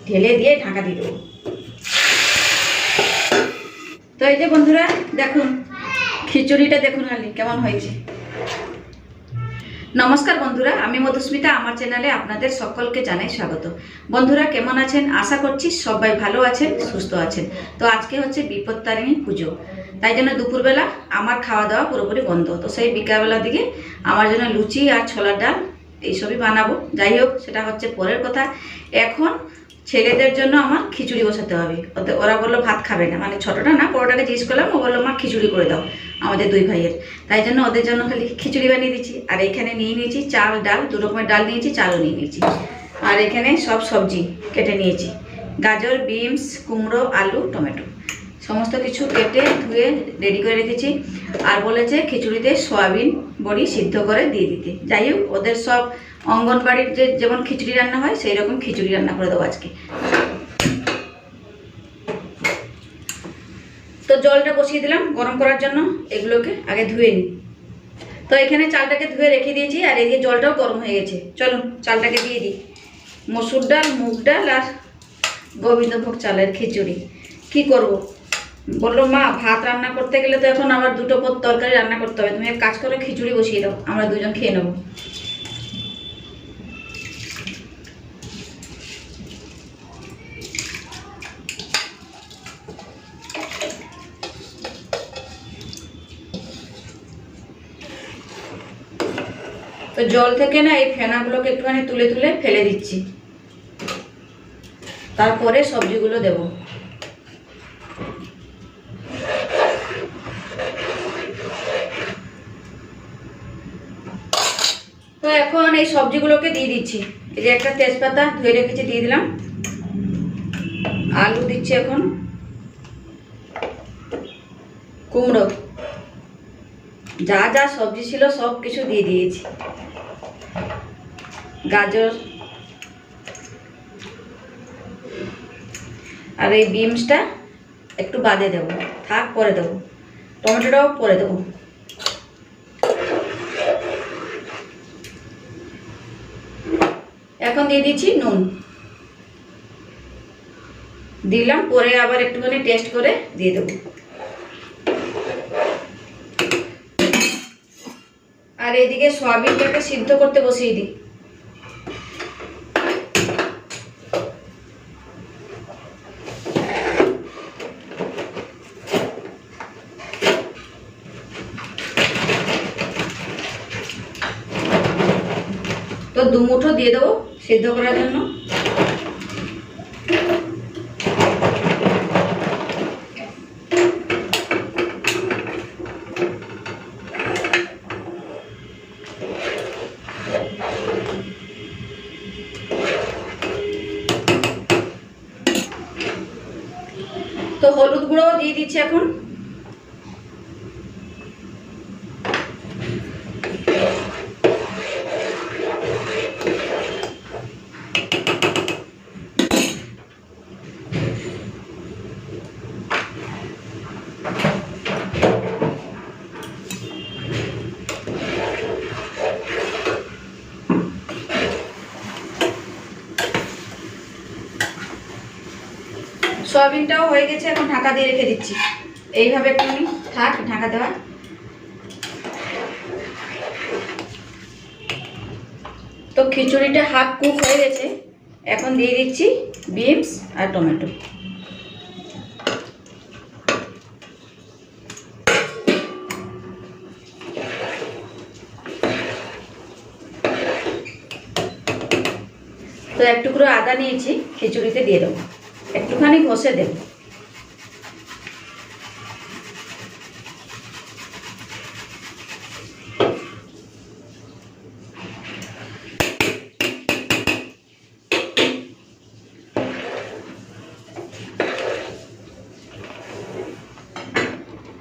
ঢেলে দিয়ে ঢাকা দিয়ে দেবো। তো এই যে বন্ধুরা দেখুন খিচুড়িটা দেখুন খালি কেমন হয়েছে। নমস্কার বন্ধুরা, আমি মধুস্মিতা, আমার চ্যানেলে আপনাদের সকলকে জানাই স্বাগত। বন্ধুরা কেমন আছেন? আশা করছি সবাই ভালো আছেন, সুস্থ আছেন। তো আজকে হচ্ছে বিপত্তারিণী পুজো, তাই জন্য দুপুরবেলা আমার খাওয়া দাওয়া পুরোপুরি বন্ধ। তো সেই বিকালবেলার দিকে আমার জন্য লুচি আর ছোলার ডাল এইসবই বানাবো। যাই হোক, সেটা হচ্ছে পরের কথা। এখন ছেলেদের জন্য আমার খিচুড়ি বসাতে হবে। ওরা বললো ভাত খাবে না, মানে ছোটটা না, বড়টাকে জিজ্ঞেস করলাম, ও বললো মা খিচুড়ি করে দাও আমাদের দুই ভাইয়ের। তাই জন্য ওদের জন্য খালি খিচুড়ি বানিয়ে দিচ্ছি। আর এখানে নিয়ে নিয়েছি চাল ডাল, দু রকমের ডাল নিয়েছি, চালও নিয়ে নিয়েছি। আর এখানে সব সবজি কেটে নিয়েছি, গাজর, বিনস, কুমড়ো, আলু, টমেটো, সমস্ত কিছু কেটে ধুয়ে রেডি করে রেখেছি। আর বলেছে খিচুড়িতে সয়াবিন বড়ি সিদ্ধ করে দিয়ে দিতে। যাই হোক, ওদের সব অঙ্গনবাড়ির যেমন খিচুড়ি রান্না হয় সেই রকম খিচুড়ি রান্না করে দেবো আজকে। তো জলটা বসিয়ে দিলাম গরম করার জন্য, এগুলোকে আগে ধুয়ে নিই। তো এখানে চালটাকে ধুয়ে রেখে দিয়েছি, আর এদিকে জলটাও গরম হয়ে গেছে। চলুন চালটাকে দিয়ে দিই। মসুর ডাল, মুগ ডাল আর গোবিন্দভোগ চালের খিচুড়ি। কি করব? বললো মা ভাত রান্না করতে গেলে তো এখন আবার দুটো পদ তরকারি রান্না করতে হবে, তুমি এক কাজ করে খিচুড়ি বসিয়ে দাও, আমরা দুজন খেয়ে নেবো। তো জল থেকে না এই ফেনাগুলোকে একটুখানি তুলে তুলে ফেলে দিচ্ছি, তারপরে সবজিগুলো দেব। তো এখন এই সবজিগুলোকে দিয়ে দিচ্ছি। এই যে একটা তেজপাতা ধুয়ে রেখেছি, দিয়ে দিলাম। আলু দিচ্ছি এখন, কুমড়ো, যা যা সবজি ছিল সব কিছু দিয়ে দিয়েছি, গাজর, আর এই বিনসটা একটু বাদে দেবো, থাক পরে দেবো, টমেটোটাও পরে দেবো। এখন দিয়ে দিচ্ছি নুন, দিলাম, পরে আবার একটুখানি টেস্ট করে দিয়ে দেবো। আর এইদিকে সয়াবিনটাকে সিদ্ধ করতে বসিয়ে দিই। তো দু মুঠো দিয়ে দেবো সিদ্ধ করার জন্য। তো হলুদ গুঁড়ো দিয়ে দিচ্ছি এখন। সয়াবিনটাও হয়ে গেছে, এখন ঢাকা দিয়ে রেখে দিচ্ছি। এইভাবে একটুখানি থাক ঢাকা দেওয়া। তো খিচুড়িটা হাফ কুক হয়ে গেছে, এখন দিয়ে দিচ্ছি বিনস আর টমেটো। তো এক টুকরো আদা নিয়েছি, খিচুড়িতে দিয়ে দেবো, একটুখানি ঘষে দেব।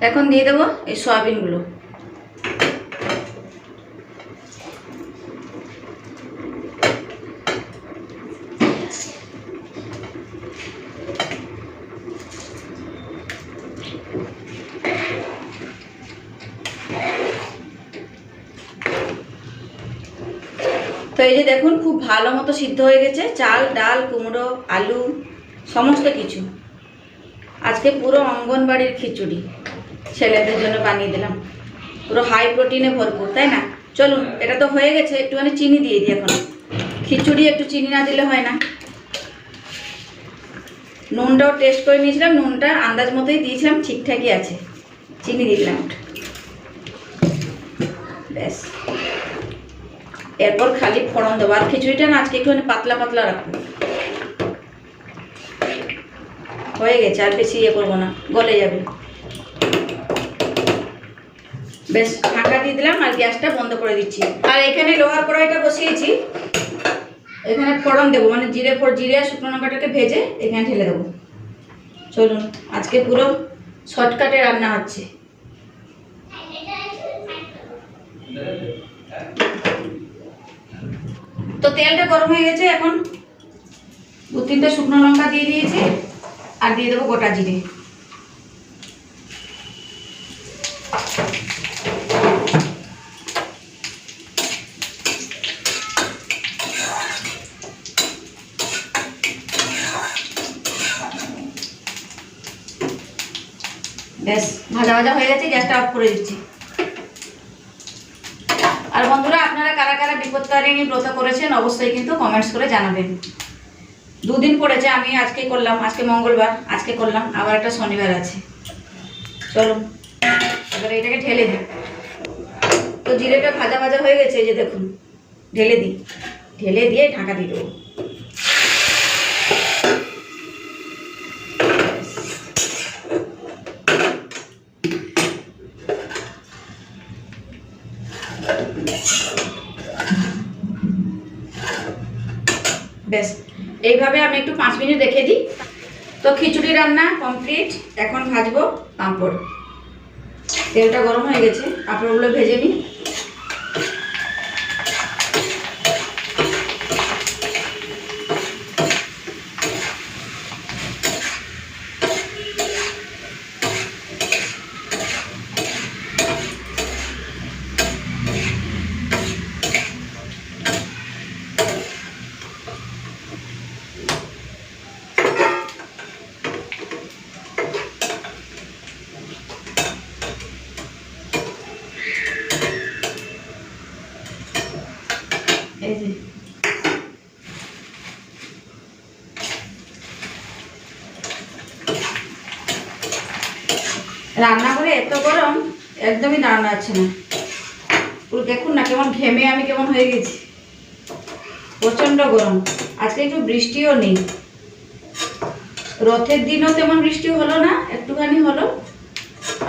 এখন দিয়ে দেবো এই সয়াবিনগুলো। তো এই যে দেখুন খুব ভালো মতো সিদ্ধ হয়ে গেছে, চাল ডাল কুমড়ো আলু সমস্ত কিছু। আজকে পুরো অঙ্গনবাড়ির খিচুড়ি ছেলেদের জন্য বানিয়ে দিলাম, পুরো হাই প্রোটিনে ভরপুর, তাই না? চলুন, এটা তো হয়ে গেছে, একটুখানি চিনি দিয়ে দিই। এখন খিচুড়ি একটু চিনি না দিলে হয় না। নুনটাও টেস্ট করে নিয়েছিলাম, নুনটা আন্দাজ মতোই দিয়েছিলাম, ঠিকঠাকই আছে। চিনি দিলাম, ব্যাস। এরপর খালি ফোড়ন দেবো। আর খিচুড়িটা না আজকে একটুখানি পাতলা পাতলা রাখবো। হয়ে গেছে, আর বেশি ইয়ে করবো না, গলে যাবে। বেশ, ঢাকা দিয়ে দিলাম আর গ্যাসটা বন্ধ করে দিচ্ছি। আর এখানে লোহার কড়াইটা বসিয়েছি, এখানে ফোড়ন দেবো, মানে জিরে আর শুকনো লঙ্কাটাকে ভেজে এখানে ঢেলে দেবো। চলুন, আজকে পুরো শর্টকাটে রান্না হচ্ছে। তো তেলটা গরম হয়ে গেছে, এখন 2-3টে শুকনো লঙ্কা দিয়ে দিয়েছি আর দিয়ে দেবো গোটা জিরে। বেশ, ভাজা ভাজা হয়ে গেছে, গ্যাসটা অফ করে দিচ্ছি। আর বন্ধুরা, আপনারা কারা কারা বিপত্তারিণী ব্রত করেছেন অবশ্যই কিন্তু কমেন্টস করে জানাবেন। 2 দিন পড়েছে, আমি আজকে করলাম, আজকে মঙ্গলবার, আজকে করলাম, আবার একটা শনিবার আছে। চলো এবার এটাকে ঢেলে দিই। তো জিরেটা ভাজা ভাজা হয়ে গেছে, এই যে দেখুন, ঢেলে দিই, ঢেলে দিয়ে ঢাকা দিয়ে দেবো। বেশ, এইভাবে আমি একটু 5 মিনিট রেখে দিই। তো খিচুড়ি রান্না কমপ্লিট। এখন ভাজবো পাঁপড়। তেলটা গরম হয়ে গেছে, পাঁপড়গুলো ভেজে নিই। এই যে রান্নাঘরে এত গরম, একদমই দাঁড়ানো যাচ্ছে না। পুরো দেখুন না কেমন ঘেমে আমি কেমন হয়ে গেছি, প্রচন্ড গরম। আজকে একটু বৃষ্টিও নেই, রথের দিনও তেমন বৃষ্টি হলো না, একটুখানি হলো।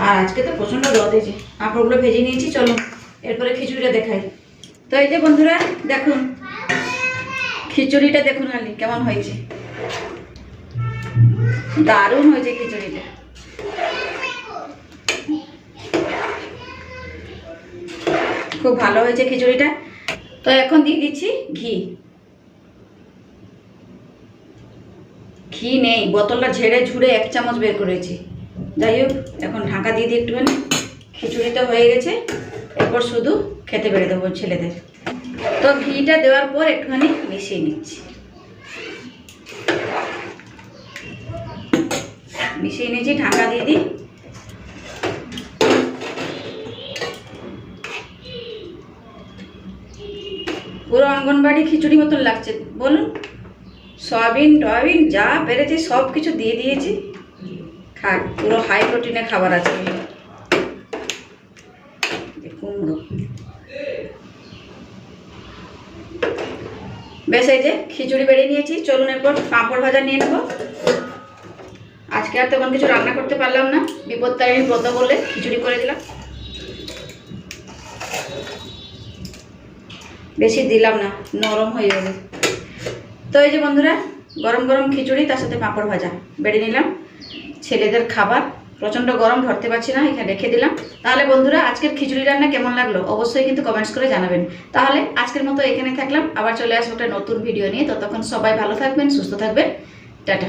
আর আজকে তো প্রচন্ড রথ। এই যে পাঁপড়গুলো ভেজে নিয়েছি, চলো এরপরে খিচুড়িটা দেখাই। তো এই যে বন্ধুরা দেখুন, খিচুড়িটা দেখুন খালি কেমন হয়েছে, দারুণ হয়েছে খিচুড়িটা। খুব ভালো হয়েছে খিচুড়িটা। তো এখন দিয়ে দিচ্ছি ঘি। ঘি নেই, বোতলটা ঝেড়ে ঝুড়ে 1 চামচ বের করেছি। যাই হোক, এখন ঢাকা দিয়ে দিই একটুখানি। খিচুড়িটা হয়ে গেছে, এরপর শুধু খেতে বেড়ে দেবো ছেলেদের। তো ঘিটা দেওয়ার পর একটুখানি মিশিয়ে নিচ্ছি। মিশিয়ে নিয়েছি, ঢাকা দিয়ে দিই। পুরো অঙ্গনবাড়ি খিচুড়ি মতন লাগছে, বলুন। সয়াবিন টয়াবিন যা পেরেছি সব কিছু দিয়ে দিয়েছি। খাক, পুরো হাই প্রোটিনের খাবার আছে। কুমড়ো, বেশ, এই যে খিচুড়ি বেরিয়ে নিয়েছি। চলুন এরপর পাঁপড় ভাজা নিয়ে নেব। আজকে আর তেমন কিছু রান্না করতে পারলাম না, বিপত্তারিণী ব্রত বলে খিচুড়ি করে দিলাম। বেশি দিলাম না, নরম হয়ে যাবে। তো এই যে বন্ধুরা, গরম গরম খিচুড়ি, তার সাথে পাঁপড় ভাজা বেড়ে নিলাম। ছেলেদের খাবার, প্রচণ্ড গরম, ধরতে পারছি না, এখানে রেখে দিলাম। তাহলে বন্ধুরা, আজকের খিচুড়ি রান্না কেমন লাগলো অবশ্যই কিন্তু কমেন্টস করে জানাবেন। তাহলে আজকের মতো এখানে থাকলাম, আবার চলে আসবো একটা নতুন ভিডিও নিয়ে। ততক্ষণ সবাই ভালো থাকবেন, সুস্থ থাকবেন, টাটা।